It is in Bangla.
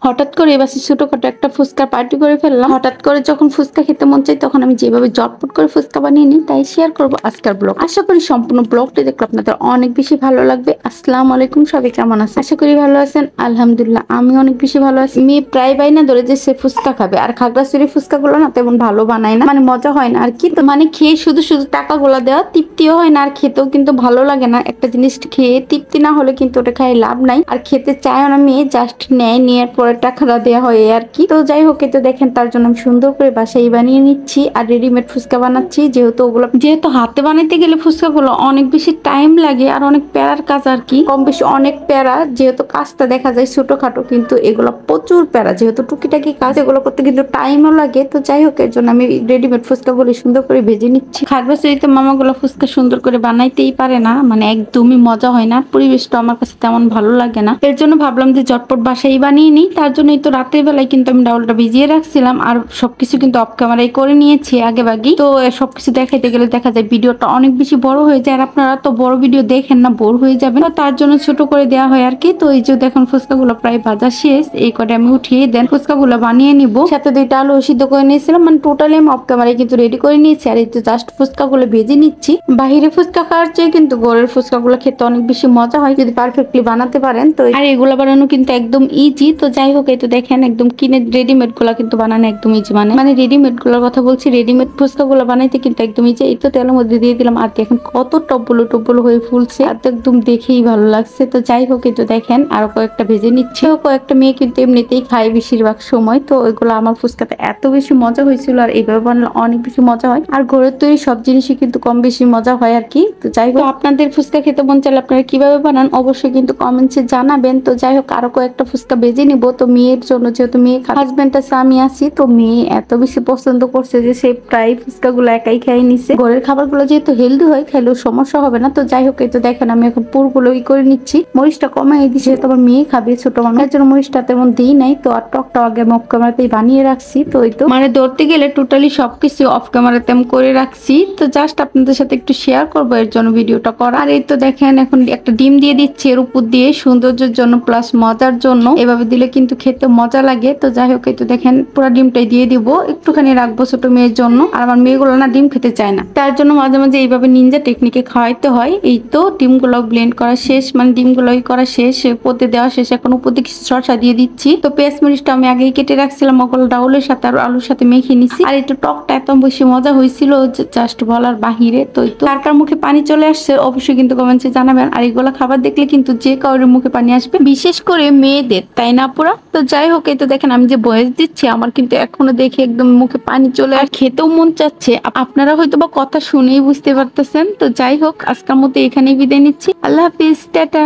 হঠাৎ করে এবারে ছোটখাটো একটা ফুচকা পার্টি করে ফেললাম। হঠাৎ করে যখন ফুচকা খেতে মন চাই তখন আমি যেভাবে জটপট করে ফুচকা বানিয়ে নিই তাই শেয়ার করবো আজকের ব্লগ। আশা করি সম্পূর্ণ ব্লগটি দেখলে আপনাদের অনেক বেশি ভালো লাগবে। আসসালামু আলাইকুম, সবাই কেমন আছেন? আশা করি ভালো আছেন। আলহামদুলিল্লাহ আমি অনেক বেশি ভালো আছি। মেয়ে প্রায় বাইনা ধরে যে সে ফুচকা খাবে, আর খাগড়াছড়ি ফুচকা গুলো না তেমন ভালো বানায় না, মানে মজা হয় না আর কি। তো মানে খেয়ে শুধু শুধু টাকা গুলা দেওয়া, তৃপ্তিও হয় না আর খেতেও কিন্তু ভালো লাগে না। একটা জিনিস খেয়ে তৃপ্তি না হলে কিন্তু ওটা খাই লাভ নাই, আর খেতে চায় না মেয়ে, জাস্ট নেয়, নেওয়ার পরে টাকাটা দেওয়া হয় আর কি। তো যাই হোক, তো দেখেন তার জন্য আমি সুন্দর করে বাসায় বানিয়ে নিচ্ছি আর রেডিমেড ফুচকা বানাচ্ছি। যেহেতু হাতে বানাইতে গেলে ফুচকা গুলো অনেক বেশি টাইম লাগে আর অনেক প্যারার কাজ আর কি, কম বেশি অনেক প্যারা। যেহেতু কাজটা দেখা যায় ছোটখাটো, কিন্তু এগুলো প্রচুর প্যারা, যেহেতু টুকিটাকি কাজ, এগুলো করতে কিন্তু টাইমও লাগে। তো যাই হোক, এর জন্য আমি রেডিমেড ফুচকা গুলো সুন্দর করে ভেজে নিচ্ছি। খাগড়াছড়িতে মামাগুলো ফুচকা সুন্দর করে বানাইতেই পারে না, মানে একদমই মজা হয় না, পরিবেশটা আমার কাছে তেমন ভালো লাগে না। এর জন্য ভাবলাম যে ঝটপট বাসায় বানিয়ে নিই। তার জন্যই তো রাতের বেলায় কিন্তু আমি ডাউলটা ভিজিয়ে রাখছিলাম আর সবকিছু কিন্তু অফ ক্যামেরায় করে নিয়েছি আগে ভাগেই। তো সবকিছু দেখাইতে গেলে দেখা যায় ভিডিওটা অনেক বেশি বড় হয়ে যায়, আর আপনারা তো বড় ভিডিও দেখেন না, বোর হয়ে যাবেন। তো তার জন্য ছোট করে দেওয়া হয় আর কি। তো এই যে দেখুন ফুচকা গুলো প্রায় ভাজা শেষ, এই করে আমি উঠিয়ে দেন ফুচকা গুলো বানিয়ে নিব। সাথে 2টা আলু সিদ্ধ করে নিয়েছিলাম, মানে টোটালি আমি অফ ক্যামেরায় কিন্তু রেডি করে নিয়েছি। আর এই তো জাস্ট ফুচকা গুলো ভেজে নিচ্ছি। বাহিরে ফুচকা খাওয়ার চেয়ে কিন্তু ঘরের ফুচকা গুলো খেতে অনেক বেশি মজা হয় যদি পারফেক্টলি বানাতে পারেন। তো আর এগুলো বানানো কিন্তু একদম ইজি। তো যাই হোক, এই তো দেখেন একদম কিনে রেডিমেড গুলা কিন্তু বানানো একদম ইজি, মানে রেডিমেড গুলোর কথা বলছি। রেডিমেড ফুচকা গুলো বানাইতে কিন্তু একদম ইজি। এই তো তেলের মধ্যে দিয়ে দিলাম আর দেখেন কত টপগুলো হয়ে ফুলছে, আর তো একদম দেখেই ভালো লাগছে। তো যাই হোক, এই তো দেখেন আরো কয়েকটা ভেজে নিচ্ছে। কয়েকটা মেয়ে কিন্তু এমনিতেই খায় বেশিরভাগ সময়। তো ওইগুলো আমার ফুচকাতে এত বেশি মজা হয়েছিল, আর এইভাবে বানালে অনেক বেশি মজা হয়। আর ঘরের তৈরি সব জিনিসই কিন্তু কম বেশি মজা হয় আর কি। তো যাই হোক, আপনাদের ফুচকা খেতে মন চাইলে আপনারা কিভাবে বানান অবশ্যই কিন্তু কমেন্টসে জানাবেন। তো যাই হোক, আরো কয়েকটা ফুচকা ভেজে নিব। তো মেয়ের জন্য, যেহেতু মেয়ে হাজবেন্ড আছে আমি আছি, তো মেয়ে এত বেশি পছন্দ করছে যে সে প্রায় ফুচকা গুলো একাই খেয়ে নিচ্ছে। ঘরের খাবার গুলো যেহেতু হেলদি হয়, খাইলেও সমস্যা হবে না। তো যাই হোক, এই তো দেখেন আমি এখন পুরগুলো করে নিচ্ছি। মরিচটা কমাই দিচ্ছি, তোমার মেয়ে খাবে ছোট মানুষের জন্য মরিচটা তেমন দিই নাই। তো আর টকটা আগে অফ ক্যামেরাতেই বানিয়ে রাখছি। তো এই তো মানে ধরতে গেলে টোটালি সবকিছু অফ ক্যামেরাতে আমি করে রাখছি। তো জাস্ট আপনাদের সাথে একটু শেয়ার করবো এর জন্য ভিডিওটা করা। আর এই তো দেখেন এখন একটা ডিম দিয়ে দিচ্ছি এর উপর দিয়ে, সৌন্দর্যের জন্য প্লাস মজার জন্য। এভাবে দিলে কিন্তু খেতে মজা লাগে। তো যাই হোক, এই তো দেখেন পুরো ডিমটাই দিয়ে দিব, একটুখানি রাখবো ছোট মেয়ের জন্য। আর আমার মেয়েগুলো না ডিম খেতে চায় না, তার জন্য মাঝে মাঝে এইভাবে নিনজা টেকনিকে খাওয়াইতে হয়। এই তো ডিমগুলো ব্লেন্ড করা শেষ, মানে ডিমগুলোই করা শেষ, পতে দেওয়া শেষ। এখন উপর দিয়ে কিছু শসা দিয়ে দিচ্ছি। তো পেঁয়াজ মরিচটা আমি আগেই কেটে রাখছিলাম, ওগুলো ডাউলের সাথে আর আলুর সাথে মেখে নিছি। আর একটু টকটা এত বেশি মজা হয়েছিল জাস্ট বলার বাহিরে। তো কার কার মুখে পানি চলে আসছে অবশ্যই কিন্তু কমেন্টসে জানাবেন। আর এগুলো খাবার দেখলে কিন্তু যে কারোর মুখে পানি আসবে, বিশেষ করে মেয়েদের, তাই না পুরা? তো যাই হোক, এই তো দেখেন আমি যে বয়স দিচ্ছি আমার কিন্তু এখনো দেখে একদম মুখে পানি চলে আর খেতেও মন চাচ্ছে। আপনারা হয়তো বা কথা শুনেই বুঝতে পারতেছেন। তো যাই হোক, আজকের মতো এখানেই বিদায় নিচ্ছি। আল্লাহ হাফিজ, টাটা।